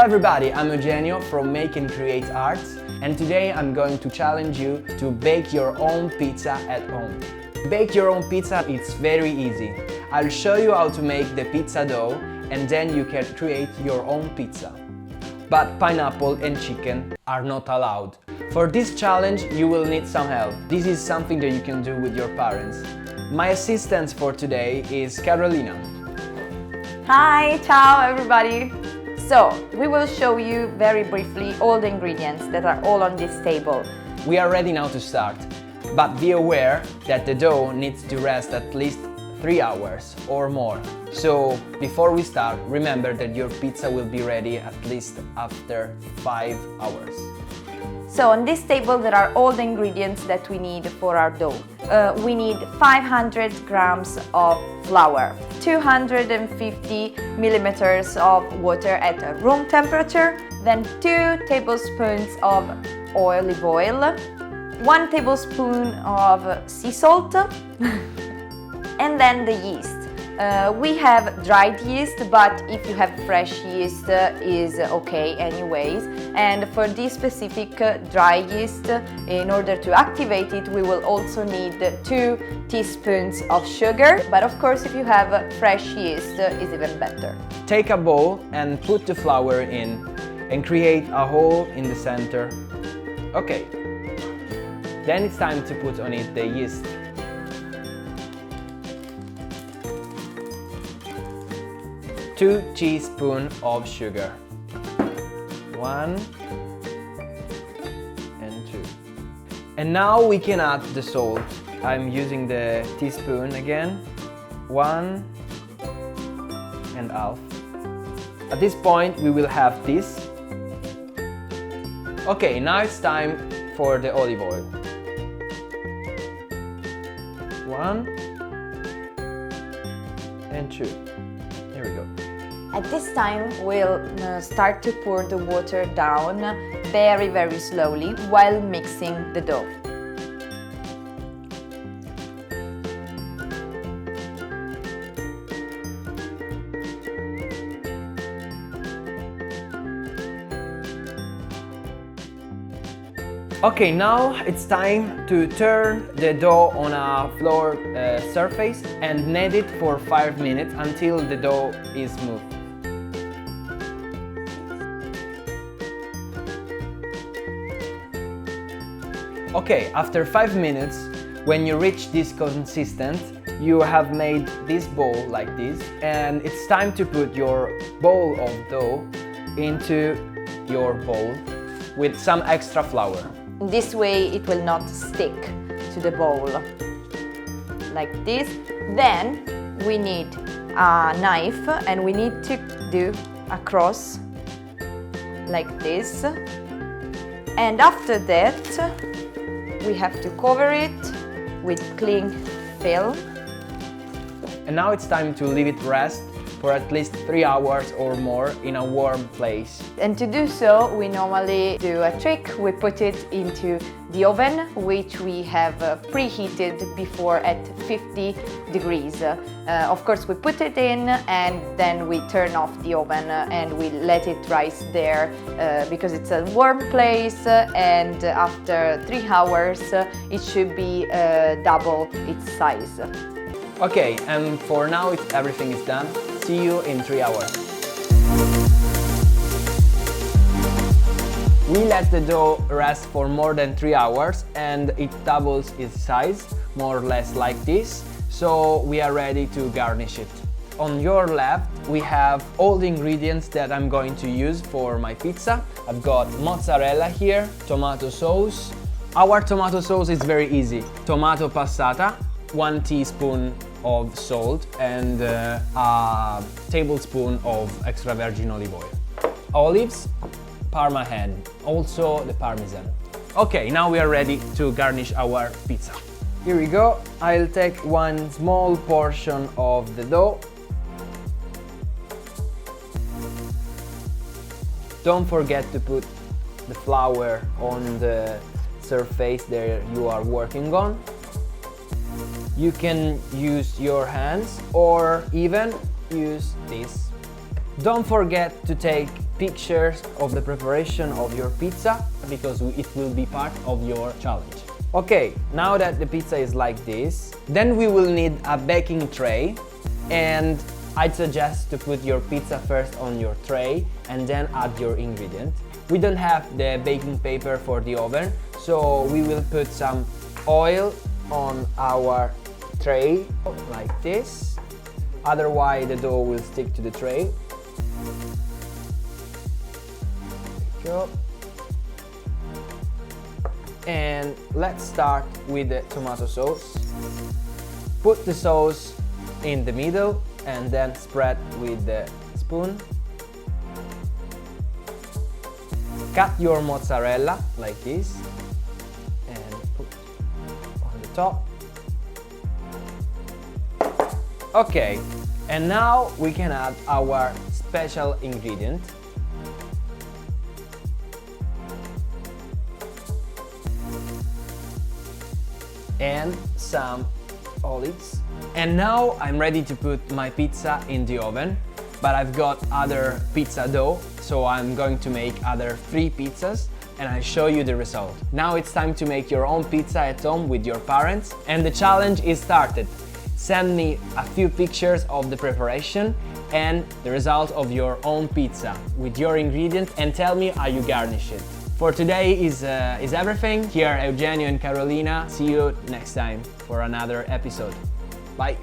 Hello everybody, I'm Eugenio from MakeAndCreateArts, and today I'm going to challenge you to bake your own pizza at home. Bake your own pizza, it's very easy. I'll show you how to make the pizza dough and then you can create your own pizza. But pineapple and chicken are not allowed. For this challenge you will need some help. This is something that you can do with your parents. My assistant for today is Carolina. Hi, ciao everybody! So, we will show you very briefly all the ingredients that are all on this table. We are ready now to start, but be aware that the dough needs to rest at least 3 hours or more. So, before we start, remember that your pizza will be ready at least after 5 hours. So, on this table there are all the ingredients that we need for our dough. We need 500 grams of flour, 250 milliliters of water at room temperature, then 2 tablespoons of olive oil, 1 tablespoon of sea salt, and then the yeast. We have dried yeast, but if you have fresh yeast is okay anyways. And for this specific dry yeast, in order to activate it, we will also need 2 teaspoons of sugar. But of course, if you have fresh yeast, is even better. Take a bowl and put the flour in and create a hole in the center. Okay. Then it's time to put on it the yeast. Two teaspoons of sugar. 1 and 2. And now we can add the salt. I'm using the teaspoon again. 1 and half. At this point we will have this. Okay, now it's time for the olive oil. 1 and 2. Here we go. At this time, we'll start to pour the water down very, very slowly while mixing the dough. Okay, now it's time to turn the dough on a floor surface and knead it for 5 minutes until the dough is smooth. Okay, after 5 minutes, when you reach this consistent, you have made this ball like this, and it's time to put your ball of dough into your bowl with some extra flour. This way it will not stick to the bowl, like this. Then we need a knife and we need to do a cross like this. And after that we have to cover it with cling film. And now it's time to leave it rest for at least 3 hours or more in a warm place. And to do so, we normally do a trick. We put it into the oven, which we have preheated before at 50 degrees. Of course, we put it in and then we turn off the oven and we let it rise there because it's a warm place, and after 3 hours it should be double its size. Okay, and for now everything is done. See you in 3 hours. We let the dough rest for more than 3 hours and it doubles its size, more or less like this. So we are ready to garnish it. On your left, we have all the ingredients that I'm going to use for my pizza. I've got mozzarella here, tomato sauce. Our tomato sauce is very easy. Tomato passata, 1 teaspoon of salt and a tablespoon of extra virgin olive oil. Olives, Parma hen, also the Parmesan. Okay, now we are ready to garnish our pizza. Here we go. I'll take 1 small portion of the dough. Don't forget to put the flour on the surface that you are working on. You can use your hands or even use this. Don't forget to take pictures of the preparation of your pizza because it will be part of your challenge. Okay, now that the pizza is like this, then we will need a baking tray, and I'd suggest to put your pizza first on your tray and then add your ingredient. We don't have the baking paper for the oven, so we will put some oil on our tray like this, otherwise the dough will stick to the tray. There you go. And let's start with the tomato sauce. Put the sauce in the middle and then spread with the spoon. Cut your mozzarella like this and put on the top. Okay, and now we can add our special ingredient. And some olives. And now I'm ready to put my pizza in the oven, but I've got other pizza dough, so I'm going to make other 3 pizzas and I'll show you the result. Now it's time to make your own pizza at home with your parents, and the challenge is started. Send me a few pictures of the preparation and the result of your own pizza with your ingredient, and tell me how you garnish it. For today is everything. Here Eugenio and Carolina. See you next time for another episode. Bye!